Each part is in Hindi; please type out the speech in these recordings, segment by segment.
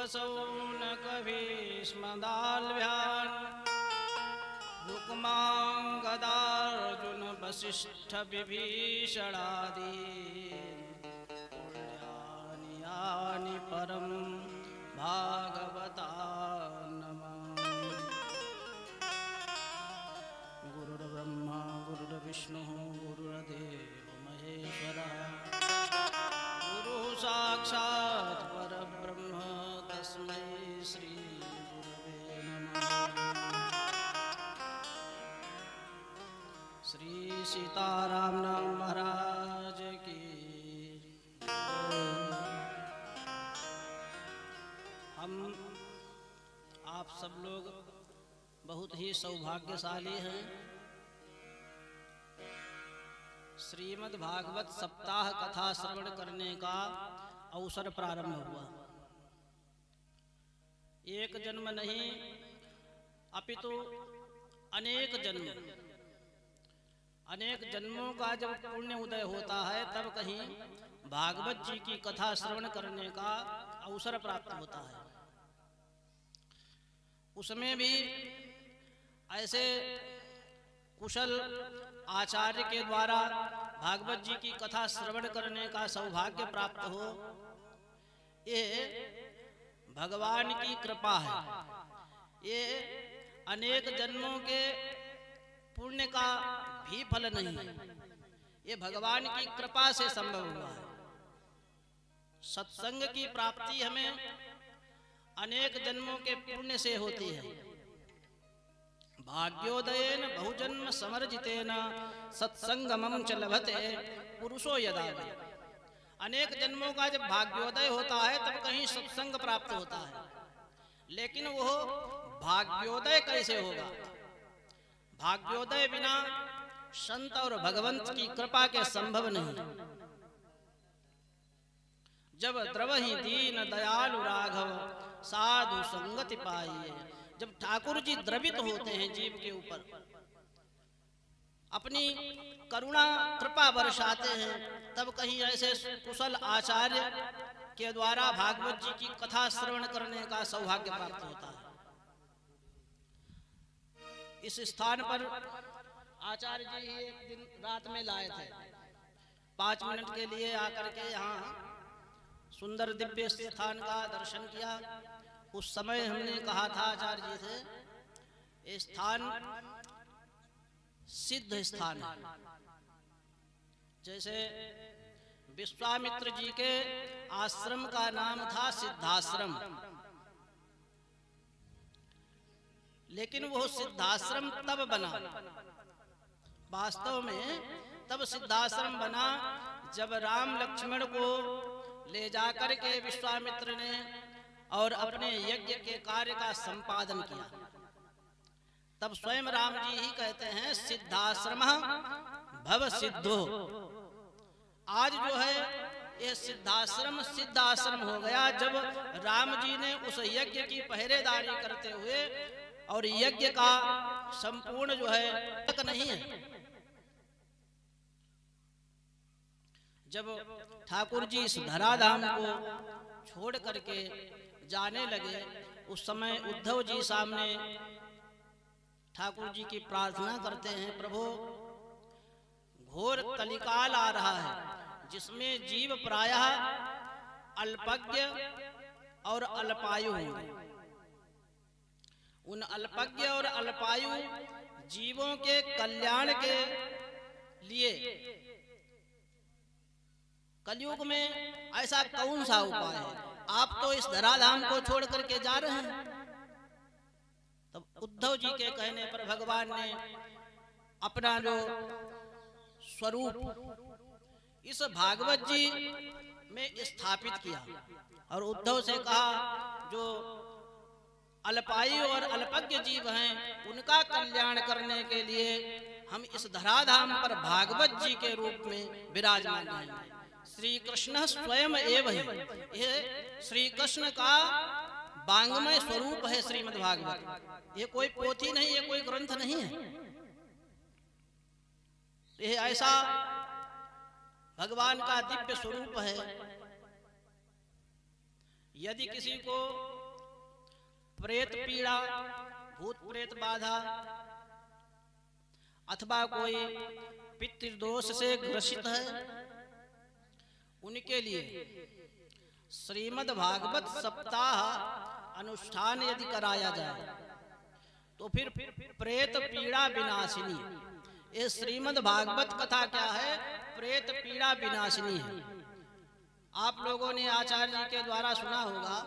उपसौनकभीष्मदाल्भ्यान् रुक्माङ्गदार्जुन वसिष्ठ विभीषणादीन् पुण्यानि यानि परं भागवता नमः। गुरुर्ब्रह्मा गुरुर्विष्णुः गुरुर्देवो महेश्वरः गुरुः साक्षात् परब्रह्म तस्मै श्री गुरवे नमः। श्री सीताराम महाराज की। हम आप सब लोग बहुत ही सौभाग्यशाली हैं। श्रीमद् भागवत सप्ताह कथा श्रवण करने का अवसर प्रारंभ हुआ। एक जन्म नहीं अपितु अनेक जन्मों का जब पुण्य उदय होता है तब कहीं भागवत जी की कथा श्रवण करने का अवसर प्राप्त होता है। उसमें भी ऐसे कुशल आचार्य के द्वारा भागवत जी की कथा श्रवण करने का सौभाग्य प्राप्त हो, ये भगवान की कृपा है। ये अनेक जन्मों के पुण्य का भी फल नहीं है, ये भगवान की कृपा से संभव हुआ है। सत्संग की प्राप्ति हमें अनेक जन्मों के पुण्य से होती है। भाग्योदयेन बहुजन्म समर्जितेन सत्संगमं च लभते पुरुषो यदा। अनेक जन्मों का जब भाग्योदय होता है तब कहीं सत्संग प्राप्त होता है, लेकिन वो भाग्योदय कैसे होगा? भाग्योदय बिना संत और भगवंत की कृपा के संभव नहीं। जब द्रवहि दीन दयालु राघव साधु संगति पाइए। जब ठाकुर जी द्रवित होते हैं जीव के ऊपर, अपनी करुणा कृपा बरसाते हैं, तब कहीं ऐसे कुशल आचार्य के द्वारा भागवत जी की कथा श्रवण करने का सौभाग्य प्राप्त होता है। इस स्थान पर आचार्य जी एक दिन रात में लाए थे। 5 मिनट के लिए आकर के यहाँ सुंदर दिव्य स्थान का दर्शन किया। उस समय हमने कहा था आचार्य जी से, ये स्थान सिद्ध स्थान है। जैसे विश्वामित्र जी के आश्रम का नाम था सिद्धाश्रम, लेकिन वो सिद्धाश्रम तब बना, वास्तव में तब सिद्धाश्रम बना जब राम लक्ष्मण को ले जाकर के विश्वामित्र ने और अपने यज्ञ के कार्य का संपादन किया। तब स्वयं राम जी ही कहते हैं सिद्धाश्रम भव सिद्धो। आज जो है ये सिद्धाश्रम सिद्ध आश्रम हो गया जब राम जी ने उस यज्ञ की पहरेदारी करते हुए, और यज्ञ का संपूर्ण जो है तक नहीं है। जब ठाकुर जी इस धराधाम को छोड़ करके जाने लगे, उस समय उद्धव जी सामने ठाकुर जी की प्रार्थना करते हैं, प्रभु घोर कलिकाल आ रहा है जिसमें जीव प्रायः अल्पज्ञ और अल्पायु होंगे। उन अल्पज्ञ और अल्पायु जीवों के कल्याण के लिए कलयुग में ऐसा कौन सा उपाय है? आप तो इस धराधाम को छोड़ करके जा रहे हैं। तब उद्धव जी के कहने पर भगवान ने अपना जो स्वरूप इस भागवत जी में स्थापित किया और उद्धव से कहा, जो अल्पायु और अल्पज्ञ जीव हैं उनका कल्याण करने के लिए हम इस धराधाम पर भागवत जी के रूप में विराजमान हैं। श्री कृष्ण स्वयं एव है। ये श्री कृष्ण का वांग्मय स्वरूप है श्रीमद् भागवत। ये कोई पोथी नहीं, ये कोई ग्रंथ नहीं है। ये ऐसा भगवान का दिव्य स्वरूप है। यदि किसी को प्रेत पीड़ा, भूत प्रेत बाधा अथवा कोई पितृदोष से ग्रसित है, उनके लिए श्रीमद् भागवत सप्ताह अनुष्ठान यदि कराया जाए तो फिर प्रेत पीड़ा विनाशिनी। ये श्रीमद् भागवत कथा क्या है? प्रेत पीड़ा विनाशिनी है। आप लोगों ने आचार्य जी के द्वारा सुना होगा,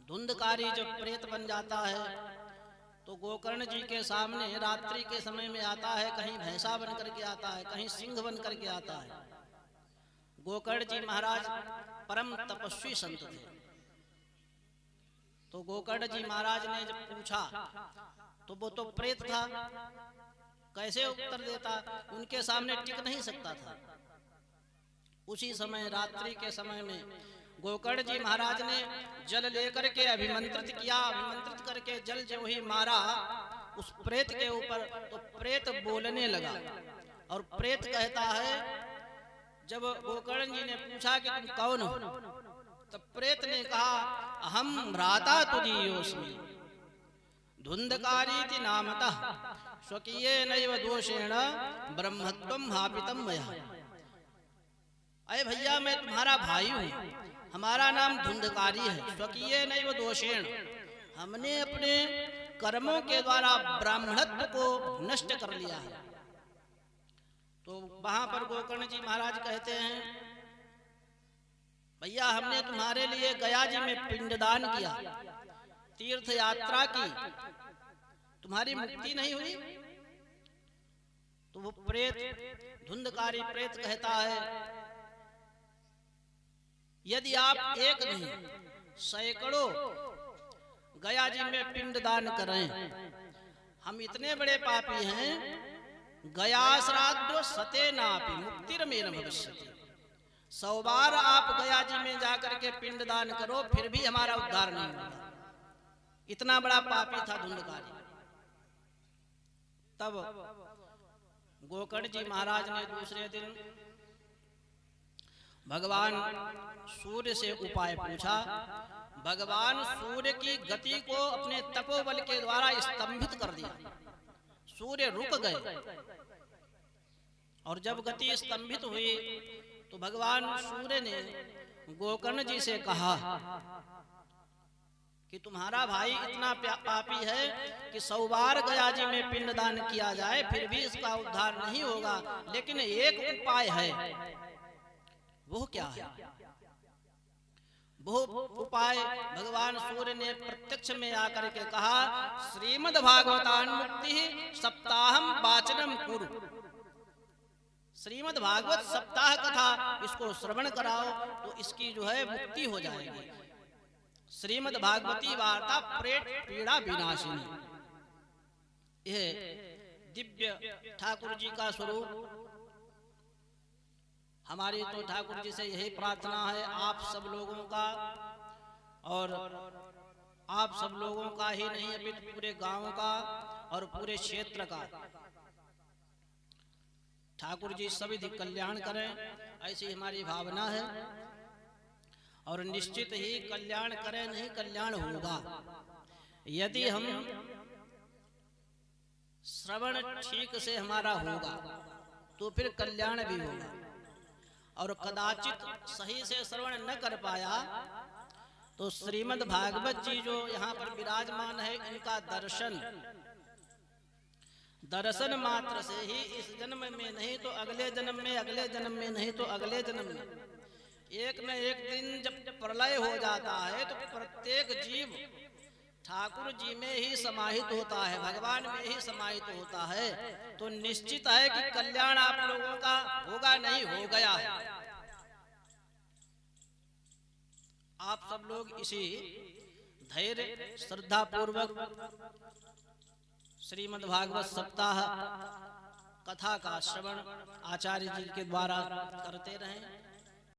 धुंधकारी जब प्रेत बन जाता है तो गोकर्ण जी के सामने रात्रि के समय में आता है, कहीं भैंसा बन करके आता है, कहीं सिंह बन करके आता है। गोकर्ण जी महाराज परम तपस्वी संत थे, तो गोकर्ण जी महाराज ने जब पूछा तो वो तो प्रेत था, कैसे उत्तर देता? उनके सामने टिक नहीं सकता था। उसी समय रात्रि के समय में गोकर्ण जी महाराज ने जल लेकर के अभिमंत्रित किया। अभिमंत्रित करके जल जो ही मारा उस प्रेत के ऊपर, तो प्रेत बोलने लगा। और प्रेत कहता है, जब गोकर्ण जी ने पूछा कि तुम कौन हो, तब प्रेत ने कहा, अहम भ्राता तुदीयोस्मि धुंधकारीति नामतः स्वकीयेनैव दोषेण ब्रह्मत्वं हापितं मया। अरे भैया, मैं तुम्हारा भाई हूँ, हमारा नाम धुंधकारी है। स्वकीयेनैव दोषेण, हमने अपने कर्मों के द्वारा ब्राह्मणत्व को नष्ट कर लिया है। तो वहां पर गोकर्ण जी महाराज कहते हैं, भैया हमने तुम्हारे लिए गया जी में पिंडदान किया, तीर्थ यात्रा की, तुम्हारी मुक्ति नहीं हुई? तो वो प्रेत, धुंधकारी प्रेत कहता है, यदि आप एक नहीं सैकड़ों गया जी में पिंडदान करें, हम इतने बड़े पापी हैं, गया श्राद्धो सते नापि मुक्तिर्मेन भविष्यति। 100 बार आप गया जी में जाकर के पिंडदान करो, फिर भी हमारा उद्धार नहीं होगा। इतना बड़ा पापी था धुंधकारी। तब गोकर्ण जी महाराज ने दूसरे दिन भगवान सूर्य से उपाय पूछा। भगवान सूर्य की गति को अपने तपोबल के द्वारा स्तंभित कर दिया। सूर्य रुक गए, और जब गति स्तंभित हुई तो भगवान सूर्य ने गोकर्ण जी से कहा कि तुम्हारा भाई इतना पापी है कि 100 बार गया जी में पिंडदान किया जाए फिर भी इसका उद्धार नहीं होगा, लेकिन एक उपाय है। वो क्या है? वो उपाय भगवान सूर्य ने प्रत्यक्ष में आकर के कहा, श्रीमद् भागवतान मुक्ति सप्ताहम वाचनम कुरु। श्रीमद् भागवत सप्ताह कथा इसको श्रवण कराओ तो इसकी जो है मुक्ति हो जाएगी। श्रीमद् भागवती वार्ता प्रेत पीड़ा विनाशिनी। यह दिव्य ठाकुर जी का स्वरूप। हमारी तो ठाकुर जी से यही प्रार्थना है, आप सब लोगों का, और आप सब लोगों का ही नहीं अभी पूरे गांव का और पूरे क्षेत्र का ठाकुर जी सभी कल्याण करें, ऐसी हमारी भावना है। और निश्चित ही कल्याण करें, नहीं कल्याण होगा। यदि हम श्रवण ठीक से हमारा होगा तो फिर कल्याण भी होगा। और कदाचित सही से श्रवण न कर पाया तो श्रीमद् भागवत जी जो यहाँ पर विराजमान है, इनका दर्शन मात्र से ही इस जन्म में नहीं तो अगले जन्म में, अगले जन्म में नहीं तो अगले जन्म में, एक न एक दिन जब प्रलय हो जाता है तो प्रत्येक जीव ठाकुर जी में ही समाहित होता है, भगवान में ही समाहित होता है। तो निश्चित है कि कल्याण आप लोगों का होगा, नहीं हो गया है। आप सब लोग इसी धैर्य श्रद्धा पूर्वक श्रीमद् भागवत सप्ताह कथा का श्रवण आचार्य जी के द्वारा करते रहें।